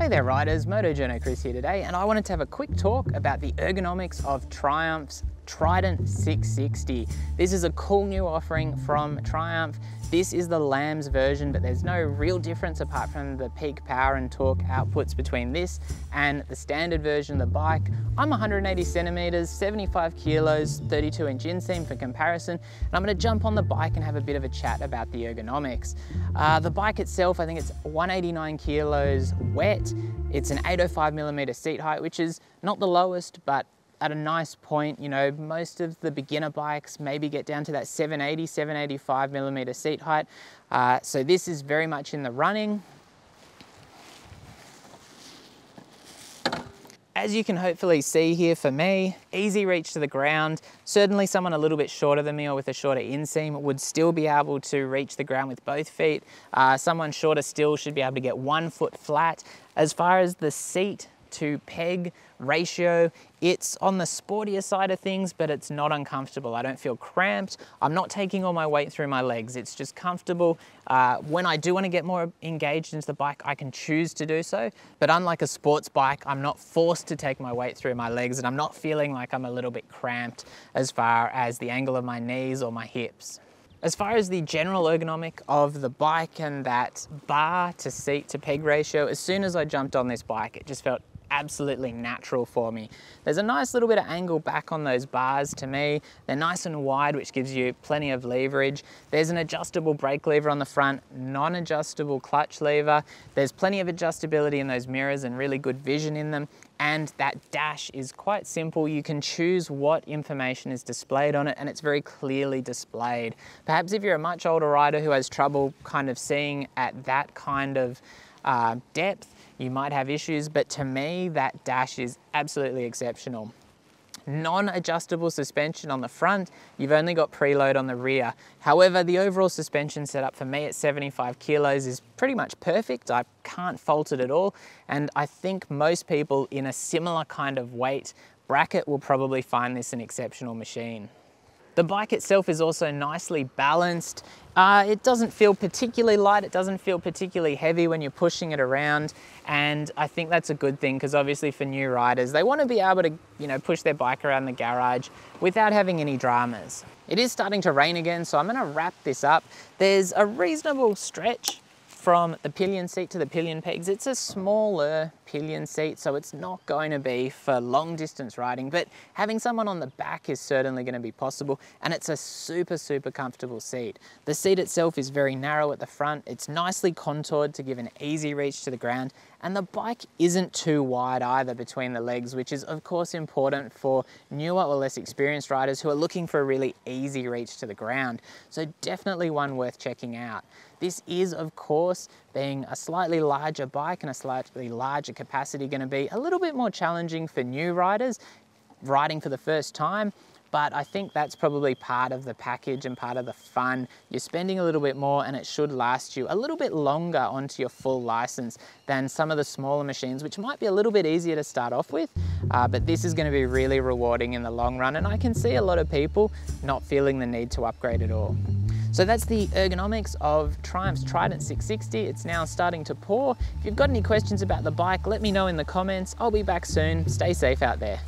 Hey there riders, Moto Journo Kris here today, and I wanted to have a quick talk about the ergonomics of Triumph's Trident 660. This is a cool new offering from Triumph. This is the Lamb's version, but there's no real difference apart from the peak power and torque outputs between this and the standard version of the bike. I'm 180 centimeters, 75 kilos, 32-inch inseam for comparison, and I'm gonna jump on the bike and have a bit of a chat about the ergonomics. The bike itself, I think it's 189 kilos wet. It's an 805 millimeter seat height, which is not the lowest, but at a nice point. You know, most of the beginner bikes maybe get down to that 780, 785 millimeter seat height. So this is very much in the running. As you can hopefully see here for me, easy reach to the ground. Certainly someone a little bit shorter than me or with a shorter inseam would still be able to reach the ground with both feet. Someone shorter still should be able to get 1 foot flat. As far as the seat to peg ratio, it's on the sportier side of things, but it's not uncomfortable. I don't feel cramped. I'm not taking all my weight through my legs. It's just comfortable. When I do want to get more engaged into the bike, I can choose to do so. But unlike a sports bike, I'm not forced to take my weight through my legs, and I'm not feeling like I'm a little bit cramped as far as the angle of my knees or my hips. As far as the general ergonomic of the bike and that bar to seat to peg ratio, as soon as I jumped on this bike, it just felt absolutely natural for me. There's a nice little bit of angle back on those bars to me. They're nice and wide, which gives you plenty of leverage. There's an adjustable brake lever on the front, non-adjustable clutch lever. There's plenty of adjustability in those mirrors and really good vision in them. And that dash is quite simple. You can choose what information is displayed on it, and it's very clearly displayed. Perhaps if you're a much older rider who has trouble kind of seeing at that kind of depth, you might have issues, but to me, that dash is absolutely exceptional. Non-adjustable suspension on the front, you've only got preload on the rear. However, the overall suspension setup for me at 75 kilos is pretty much perfect. I can't fault it at all. And I think most people in a similar kind of weight bracket will probably find this an exceptional machine. The bike itself is also nicely balanced. It doesn't feel particularly light, it doesn't feel particularly heavy when you're pushing it around, and I think that's a good thing because obviously for new riders, they want to be able to, you know, push their bike around the garage without having any dramas. It is starting to rain again, so I'm going to wrap this up. There's a reasonable stretch from the pillion seat to the pillion pegs. It's a smaller pillion seat, so it's not going to be for long distance riding, but having someone on the back is certainly going to be possible, and it's a super, super comfortable seat. The seat itself is very narrow at the front. It's nicely contoured to give an easy reach to the ground, and the bike isn't too wide either between the legs, which is of course important for newer or less experienced riders who are looking for a really easy reach to the ground. So definitely one worth checking out. This is, of course, being a slightly larger bike and a slightly larger capacity, going to be a little bit more challenging for new riders riding for the first time, but I think that's probably part of the package and part of the fun. You're spending a little bit more and it should last you a little bit longer onto your full license than some of the smaller machines, which might be a little bit easier to start off with, but this is going to be really rewarding in the long run, and I can see a lot of people not feeling the need to upgrade at all. So that's the ergonomics of Triumph's Trident 660. It's now starting to pour. If you've got any questions about the bike, let me know in the comments. I'll be back soon. Stay safe out there.